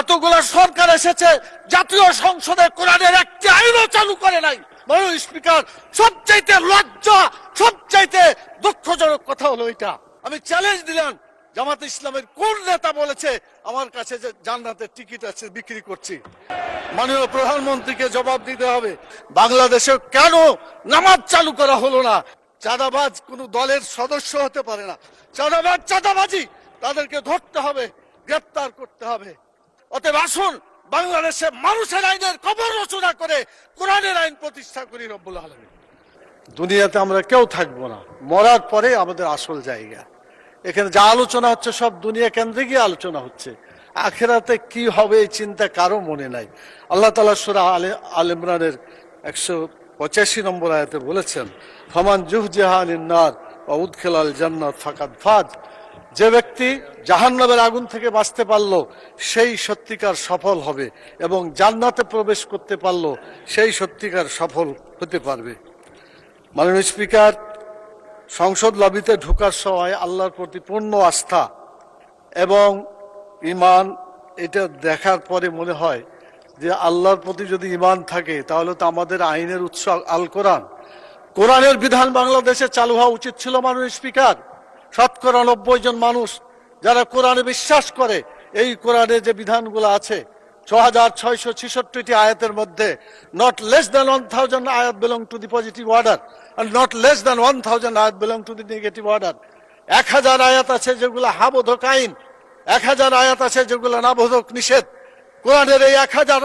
এতগুলা সরকার এসেছে, জাতীয় সংসদে কোরআনের একটি আইনও চালু করে নাই। মাননীয় স্পিকার, সবচাইতে লজ্জা, সবচাইতে দুঃখজনক কথা হলো এটা। আমি চ্যালেঞ্জ দিলাম, জামাত ইসলামের কোন নেতা বলেছে আমার কাছে যে জান্নাতের টিকিট আছে বিক্রি করছি? মাননীয় প্রধানমন্ত্রীকে জবাব দিতে হবে, বাংলাদেশে কেন নামাজ চালু করা হলো না? চাঁদাবাজ কোন দলের সদস্য হতে পারে না। চাঁদাবাজ চাঁদাবাজি, তাদেরকে ধরতে হবে, গ্রেপ্তার করতে হবে। অতএব আসুন বাংলাদেশে মানুষের আইনের কবর রচনা করে কোরআনের আইন প্রতিষ্ঠা করি রব্বুল আলামিন। দুনিয়াতে আমরা কেউ থাকবো না, মরার পরে আমাদের আসল জায়গা। এখানে যা আলোচনা হচ্ছে সব দুনিয়া কেন্দ্রিকই আলোচনা হচ্ছে। আখিরাতে কি হবে এই চিন্তা কারো মনে নাই। আল্লাহ তাআলা সূরা আলে ইমরানের 185 নম্বর আয়াতে বলেছেন, ফামান জুহজিহা আনিন নার ওয়া উদখিলাল জান্নাত ফাকাদ ফাজ। যে ব্যক্তি জাহান্নামের আগুন থেকে বাঁচতে পারলো সেই সত্যিকার সফল হবে, এবং জান্নাতে প্রবেশ করতে পারলো সেই সত্যিকার সফল হতে পারবে। মাননীয় স্পিকার, সংসদ লবিতে ঢোকার সময় আল্লাহর প্রতি পূর্ণ আস্থা এবং ঈমান, এটা দেখার পরে মনে হয় যে আল্লাহর প্রতি যদি ঈমান থাকে তাহলে তো আমাদের আইনের উৎস আল কোরআন, কোরআনের বিধান বাংলাদেশে চালু হওয়া উচিত ছিল। মাননীয় স্পিকার, 90% জন মানুষ যারা কোরআনে বিশ্বাস করে, এই কোরআনে যে বিধানগুলো আছে 6666টি আয়াতের মধ্যে not less than 1000 আয়াত belong to the positive order and not less than 1000 আয়াত belong to the negative order। 1000 আয়াত আছে যেগুলো হাবোধক আইন, 1000 আয়াত আছে যেগুলো নাবোধক নিষেধ। কোরআনের এই 1000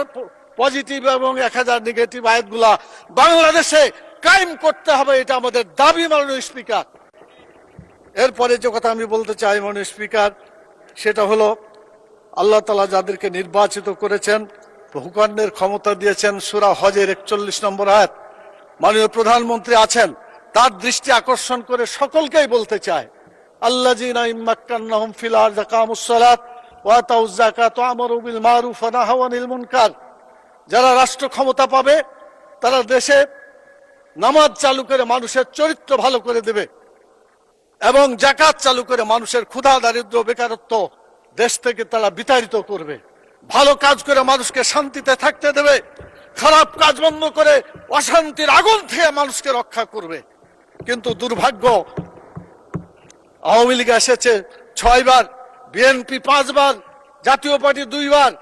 পজিটিভ এবং 1000 নেগেটিভ আয়াতগুলা বাংলাদেশে কায়েম করতে হবে, এটা আমাদের দাবি। মাননীয় স্পিকার, এরপরে যে কথা আমি বলতে চাই মাননীয় স্পিকার, সেটা হলো আল্লাহ তাআলা যাদেরকে নির্বাচিত করেছেন, হুকুমের ক্ষমতা দিয়েছেন, সূরা হজের 41 নম্বর আয়াত, মাননীয় প্রধানমন্ত্রী আছেন, তার দৃষ্টি আকর্ষণ করে সকলকেই বলতে চায়, আল্লাযীনা ইম্মাক্কান্নাহুম ফিল আরদি আকামুস সালাত ওয়া আতাউয যাকাত ওয়া আমারু বিল মারুফ ওয়া নাহাউ আনিল মুনকার। যারা রাষ্ট্র ক্ষমতা পাবে তারা দেশে নামাজ চালু করে মানুষের চরিত্র ভালো করে দেবে, এবং যাকাত চালু করে মানুষের ক্ষুধা, দারিদ্র, বেকারত্ব দেশ থেকে তারা বিতাড়িত করবে। ভালো কাজ করে মানুষকে শান্তিতে থাকতে দেবে, খারাপ কাজ বন্ধ করে অশান্তির আগুন থেকে মানুষকে রক্ষা করবে। কিন্তু দুর্ভাগ্য, আওয়ামী লীগ এসেছে 6 বার, বিএনপি 5 বার, জাতীয় পার্টি 2 বার,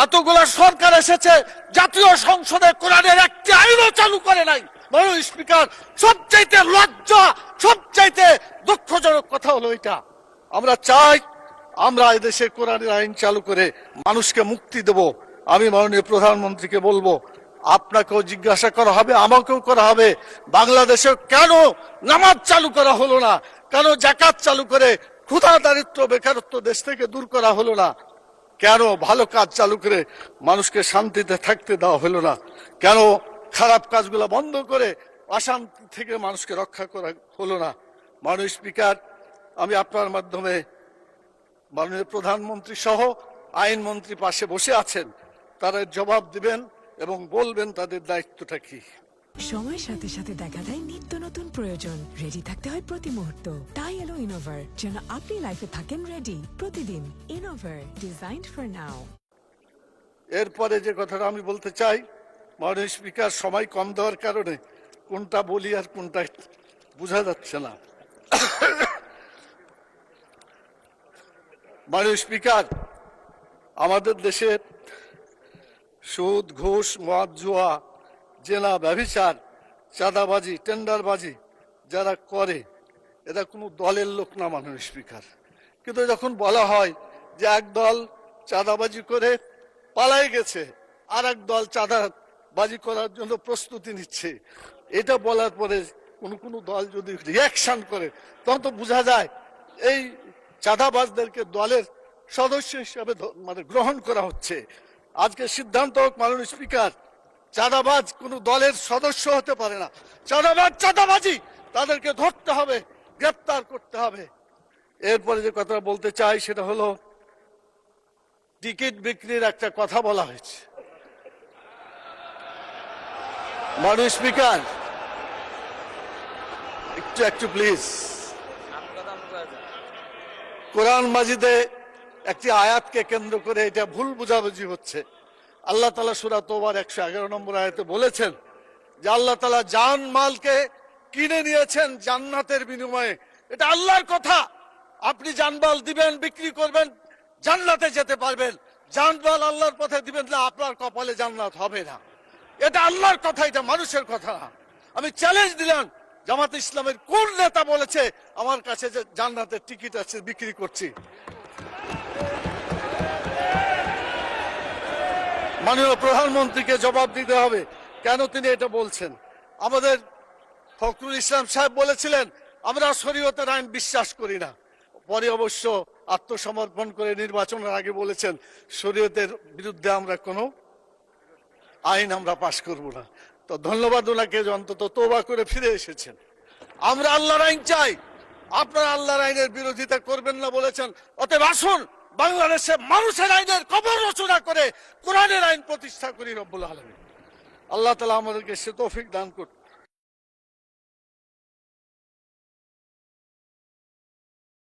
এতগুলা সরকার এসেছে, জাতীয় সংসদে কোরআনের একটি আইনও চালু করে নাই। মাননীয় স্পিকার, সবচাইতে লজ্জা, সবচাইতে দুঃখজনক কথা হলো এটা। আমরা চাই আমরা এদেশে কোরআনের আইন চালু করে মানুষকে মুক্তি দেব। আমি মাননীয় প্রধানমন্ত্রীকে বলবো, আপনাকেও জিজ্ঞাসা করা হবে, আমাকেও করা হবে, বাংলাদেশে কেন নামাজ চালু করা হলো না? কেন যাকাত চালু করে ক্ষুধা, দারিদ্র, বেকারত্ব দেশ থেকে দূর করা হলো না? কেন ভালো কাজ চালু করে মানুষকে শান্তিতে থাকতে দেওয়া হলো না? কেন খারাপ কাজগুলো বন্ধ করে অশান্তি থেকে মানুষকে রক্ষা করা হলো না? মাননীয় স্পিকার, আমি আপনার মাধ্যমে মাননীয় প্রধানমন্ত্রী সহ আইনমন্ত্রী পাশে বসে আছেন, তারা জবাব দিবেন এবং বলবেন তাদের দায়িত্বটা কি। সময়ের সাথে সাথে দেখা যায় নিত্য নতুন প্রয়োজন, রেডি থাকতে হয় প্রতি মুহূর্ত। তাই এলো ইনোভার, যেন আপনি লাইফে থাকেন রেডি প্রতিদিন। Innova, designed for now. এরপরে যে কথাটা আমি বলতে চাই, মাননীয় স্পিকার, সময় কম দেওয়ার কারণে কোনটা বলি আর কোনটা বোঝা যাচ্ছে না। মাননীয় স্পিকার, আমাদের দেশে সুদ, ঘুষ, মদ, জুয়া, জেনা, ব্যভিচার, চাঁদাবাজি, টেন্ডারবাজি যারা করে এরা কোনো দলের লোক না মাননীয় স্পিকার। কিন্তু যখন বলা হয় যে এক দল চাঁদাবাজি করে পালাই গেছে, আর এক দল চাঁদাবাজি করার জন্য প্রস্তুতি নিচ্ছে, এটা বলার পরে কোনো দল যদি রিয়াকশন করে তখন তো বোঝা যায় এই চাঁদাবাজদেরকে দলের সদস্য হিসাবে মানে গ্রহণ করা হচ্ছে। আজকে সিদ্ধান্ত হোক মাননীয় স্পিকার, চাঁদাবাজ কোন দলের সদস্য হতে পারে না। চাঁদাবাজ চাঁদাবাজি, তাদেরকে ধরতে হবে, গ্রেপ্তার করতে হবে। এরপরে যে কথা বলতে চাই সেটা হলো টিকিট বিক্রির একটা কথা বলা হয়েছে। মাননীয় স্পিকার, একটু প্লিজ। কোরআন মাজিদে একটি আয়াতকে কেন্দ্র করে এটা ভুল বোঝাবুঝি হচ্ছে। আল্লাহ তাআলা সূরা তওবার 111 নম্বর আয়াতে বলেছেন যে আল্লাহ তাআলা জান মালকে কিনে নিয়েছেন জান্নাতের বিনিময়ে। এটা আল্লাহর কথা। আপনি জানমাল দিবেন, বিক্রি করবেন, জান্নাতে যেতে পারবেন। জানমাল আল্লাহর পথে দিবেন না, আপনার কপালে জান্নাত হবে না। এটা আল্লাহর কথা, এটা মানুষের কথা না। আমি চ্যালেঞ্জ দিলাম, জামাত ইসলামের কোন নেতা বলেছে আমার কাছে যে জান্নাতের টিকিট আছে বিক্রি করছি? মাননীয় প্রধানমন্ত্রীকে জবাব দিতে হবে কেন তিনি এটা বলছেন। আমাদের ফখরুল ইসলাম সাহেব বলেছিলেন আমরা শরীয়তের আইন বিশ্বাস করি না, পরে অবশ্য আত্মসমর্পণ করে নির্বাচনের আগে বলেছেন শরীয়তের বিরুদ্ধে আমরা কোনো আইন আমরা পাশ করব না। তো ধন্যবাদ ওনাকে যে অন্তত তওবা করে ফিরে এসেছেন। আমরা আল্লাহর আইন চাই, আপনারা আল্লাহর আইনের বিরোধিতা করবেন না বলেছেন। অতএব আসুন বাংলাদেশে মানুষের আইনের কবর রচনা করে কোরআনের আইন প্রতিষ্ঠা করি রব্বুল আলামিন। আল্লাহ তাআলা আমাদেরকে সে তৌফিক দান করুন।